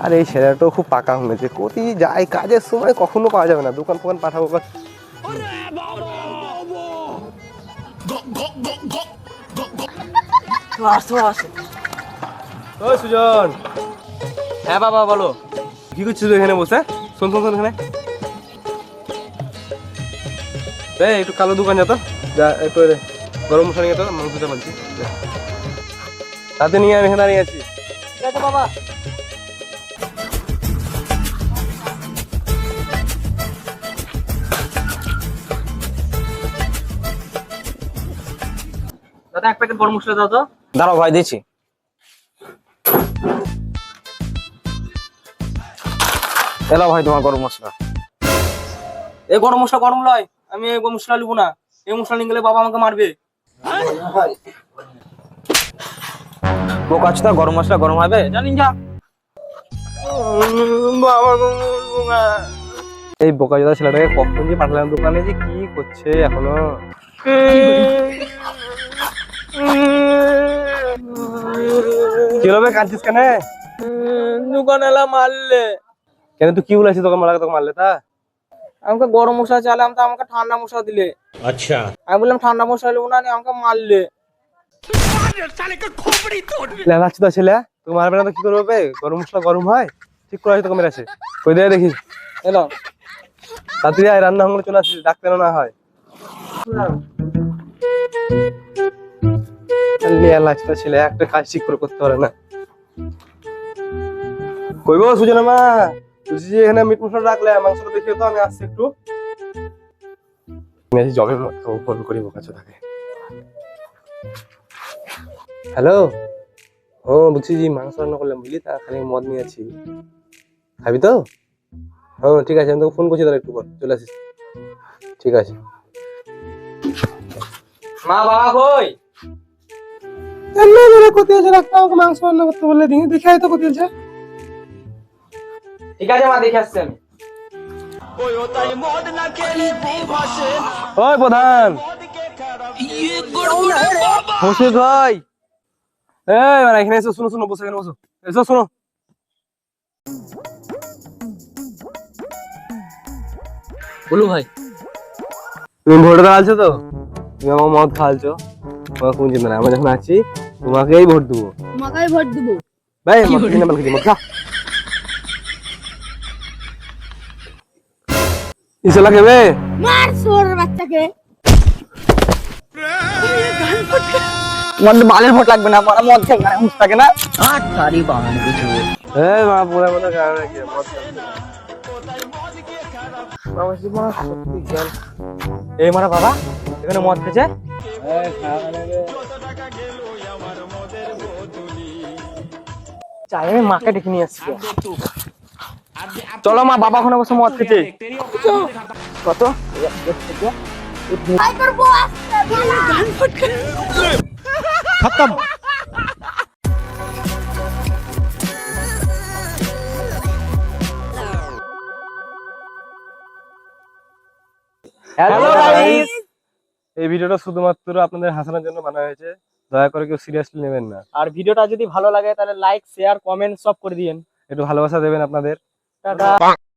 আর এই ছেলেটাও খুব পাকা হয়েছে, কোথায় যায় কাজের সময় কখনো পাওয়া যাবে না, দোকান ফোকান পাঠাবো। ওই সুজন। হ্যাঁ বাবা বলো। কি করছিস এখানে বসে? শোন শোন শোন, এখানে একটু কালো দোকান যা তো, যা একটু গরম মশলা নিয়ে তো, মাংসটা বলছি তাতে নিয়ে, আমি এখানে দাঁড়িয়ে আছি। ঠিক আছে বাবা। দাদা এক প্যাকেট গরম মশলা দাও তো। দাঁড়াও ভাই, দিচ্ছি। এলো ভাই তোমার গরম মশলা। এই গরম মশলা গরম লয়, আমি এই মশলা নিবো না। এই মশলা নিয়ে গেলে বাবা আমাকে মারবে। বোকাচোদা, গরম মশলা গরম হবে জানিন যা। এই বোকাচোদা ছেলেটাকে কখন যে পাঠালাম দোকানে, যে কি করছে এখনো। কি হবে, কাঁদছিস কেন? দোকান এলা মারলে। কেন তুই কি বলেছিস দোকান মারা, তোকে মারলে তা? আমাকে গরম মশলা চাইলাম তো আমাকে ঠান্ডা মশলা দিলে। আচ্ছা, আমি বললাম ঠান্ডা মশলা নেবো না, আমাকে মারলে। লেলাচ্ছিস ছেলে, তোকে মারবে না তো কি করবে? গরম মশলা গরম হয়, ঠিক করে তোকে মেরেছে। কই দিয়ে দেখি এলো তাড়াতাড়ি আয়, রান্না হলে চলে আসিস, ডাক্তার না হয়। লেলাচ্ছিস ছেলে, একটা কাজ ঠিক করে করতে পারে না। কই গো সুজনা মা, তুই যে এখানে মিট মশলা রাখলে, মাংসটা দেখিয়ে তো, আমি আসছি একটু। জবে ফোন করি বোকাচোদাকে। হ্যালো, ও বলছি যে মাংস রান্না করলাম বুঝলি, তা খালি মদ নিয়ে আছি, খাবি তো? হ্যাঁ ঠিক আছে, আমি তোকে ফোন করছি, তাহলে একটু পর চলে আসিস। ঠিক আছে। মা বাবা কই? কোথায় আছে রাখতে, আমাকে মাংস রান্না করতে বললে, দেখে আয় তো কোথায় আছে। ঠিক আছে মা, দেখে আসছি আমি। ওই প্রধান হোসেন ভাই, এই মানে এখানে এসো, শুনো শুনো, বসে এখানে বসো, এসো শোনো। বলু ভাই। তুমি ভোটে দাঁড়াচ্ছো তো, তুমি আমার মদ খাওয়ালছো, তোমার কোন চিন্তা নাই, আমরা যখন আছি তোমাকেই ভোট দেবো। তোমাকেই ভোট দিব। ভাই মদ খেয়ে মদ খেয়ে মদ খা, ইসলা খেবে। মার সোর বাচ্চাকে। তোমার বালের ভোট লাগবে না, আমার মদ খেয়ে হুঁশ থাকে না। এই মা পুরা মতো খাওয়া নাকি মদ খাবে। এই মারা বাবা এখানে মদ খেয়েছে। চাই আমি মাকে ডেকে নিয়ে আসছি। চলো মা, বাবা ওখানে বসে মদ খেয়েছে। কত ভাই তোর বউ আসছে। খতম। Hello guys. এই ভিডিওটা শুধুমাত্র আপনাদের হাসানোর জন্য বানানো হয়েছে, দয়া করে কেউ সিরিয়াসলি নেবেন না। আর ভিডিওটা যদি ভালো লাগে তাহলে লাইক শেয়ার কমেন্ট সব করে দিয়েন। একটু ভালোবাসা দেবেন আপনাদের। টাটা।